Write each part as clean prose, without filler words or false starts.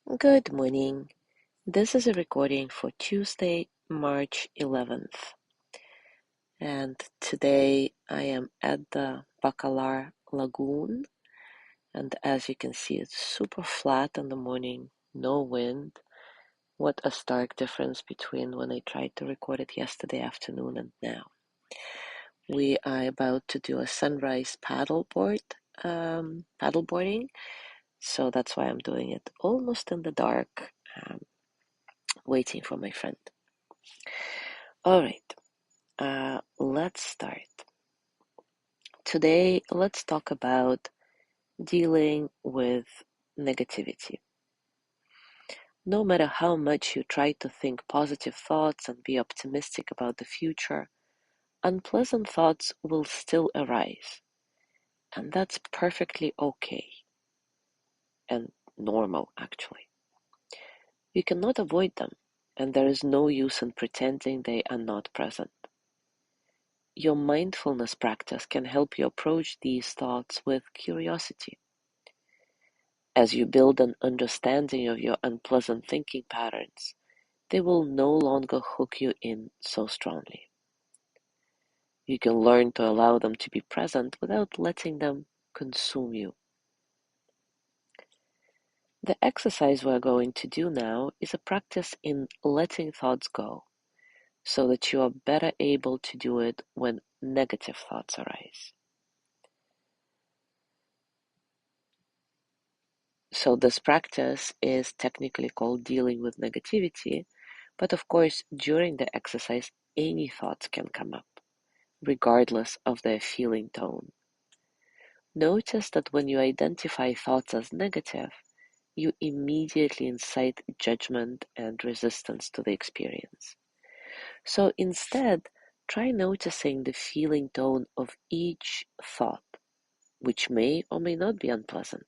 Good morning. This is a recording for Tuesday, March 11th. And today I am at the Bacalar Lagoon. And as you can see, it's super flat in the morning, no wind. What a stark difference between when I tried to record it yesterday afternoon and now. We are about to do a sunrise paddleboarding. So that's why I'm doing it almost in the dark, waiting for my friend. All right. Let's start. Today, let's talk about dealing with negativity. No matter how much you try to think positive thoughts and be optimistic about the future, unpleasant thoughts will still arise. And that's perfectly okay and normal, actually. You cannot avoid them, and there is no use in pretending they are not present. Your mindfulness practice can help you approach these thoughts with curiosity. As you build an understanding of your unpleasant thinking patterns, they will no longer hook you in so strongly. You can learn to allow them to be present without letting them consume you. The exercise we're going to do now is a practice in letting thoughts go, so that you are better able to do it when negative thoughts arise. So this practice is technically called dealing with negativity, but of course, during the exercise, any thoughts can come up, regardless of their feeling tone. Notice that when you identify thoughts as negative, you immediately incite judgment and resistance to the experience. So instead, try noticing the feeling tone of each thought, which may or may not be unpleasant.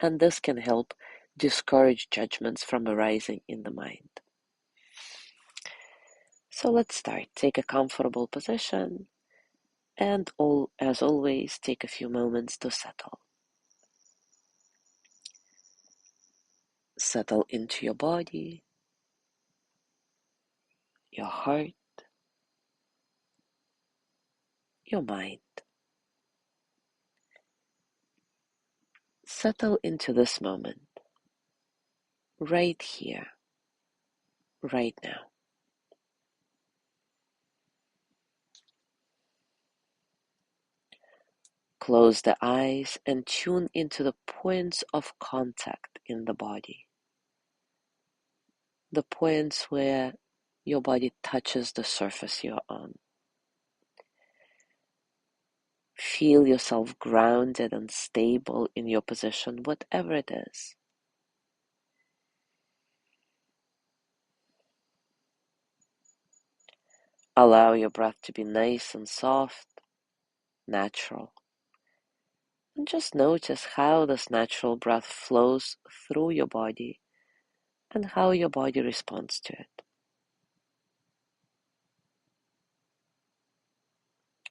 And this can help discourage judgments from arising in the mind. So let's start. Take a comfortable position and as always, take a few moments to settle. Settle into your body, your heart, your mind. Settle into this moment, right here, right now. Close the eyes and tune into the points of contact in the body. The points where your body touches the surface you're on. Feel yourself grounded and stable in your position, whatever it is. Allow your breath to be nice and soft, natural. And just notice how this natural breath flows through your body and how your body responds to it.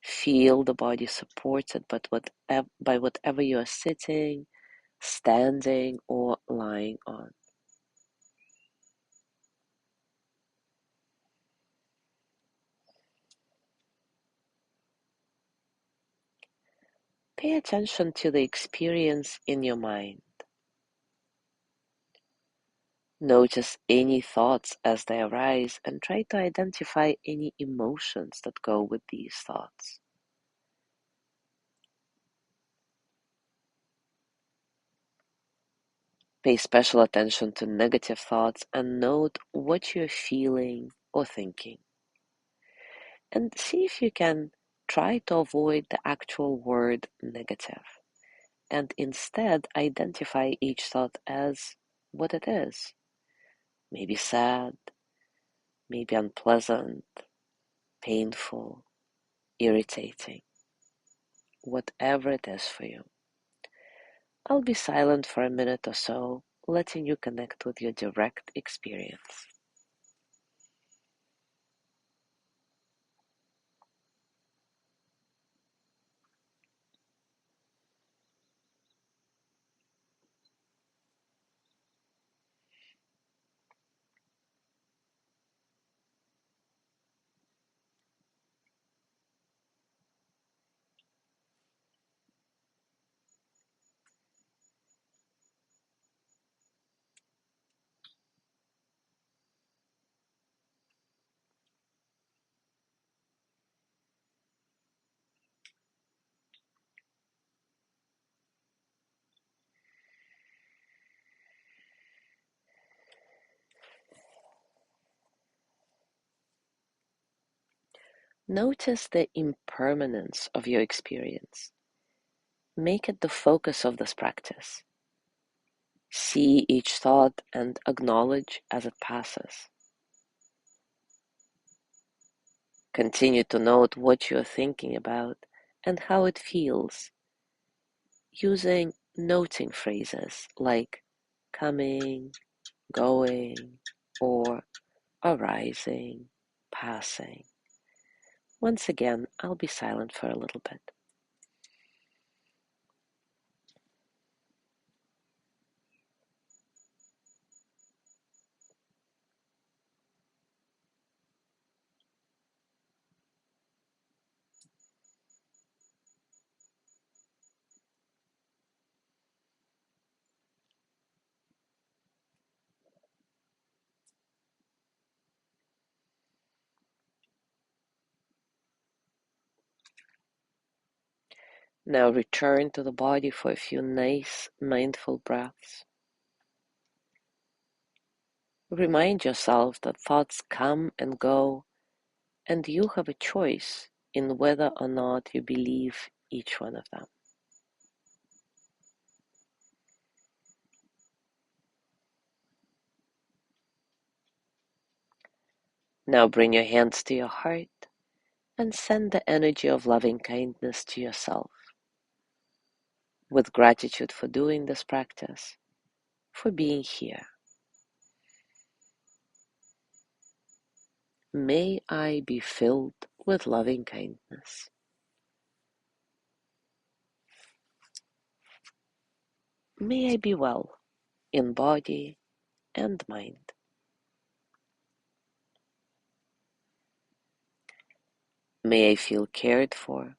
Feel the body supported by whatever you are sitting, standing, or lying on. Pay attention to the experience in your mind. Notice any thoughts as they arise and try to identify any emotions that go with these thoughts. Pay special attention to negative thoughts and note what you're feeling or thinking. And see if you can try to avoid the actual word negative and instead identify each thought as what it is. Maybe sad, maybe unpleasant, painful, irritating, whatever it is for you. I'll be silent for a minute or so, letting you connect with your direct experience. Notice the impermanence of your experience. Make it the focus of this practice. See each thought and acknowledge as it passes. Continue to note what you are thinking about and how it feels, using noting phrases like coming, going, or arising, passing. Once again, I'll be silent for a little bit. Now return to the body for a few nice, mindful breaths. Remind yourself that thoughts come and go, and you have a choice in whether or not you believe each one of them. Now bring your hands to your heart and send the energy of loving kindness to yourself. With gratitude for doing this practice, for being here. May I be filled with loving kindness. May I be well in body and mind. May I feel cared for,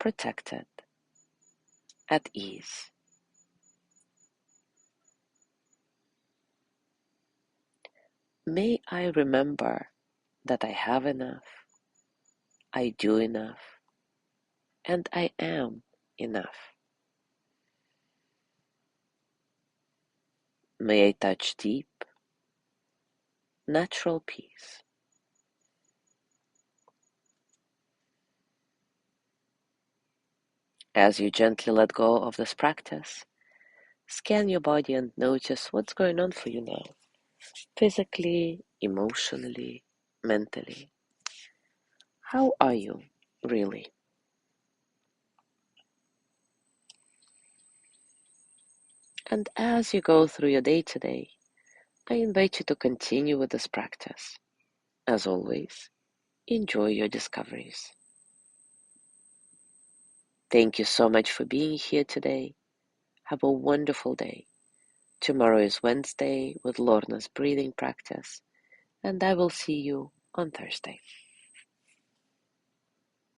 protected, at ease. May I remember that I have enough, I do enough, and I am enough. May I touch deep, natural peace. As you gently let go of this practice, scan your body and notice what's going on for you now, physically, emotionally, mentally. How are you, really? And as you go through your day today, I invite you to continue with this practice. As always, enjoy your discoveries. Thank you so much for being here today. Have a wonderful day. Tomorrow is Wednesday with Lorna's breathing practice, and I will see you on Thursday.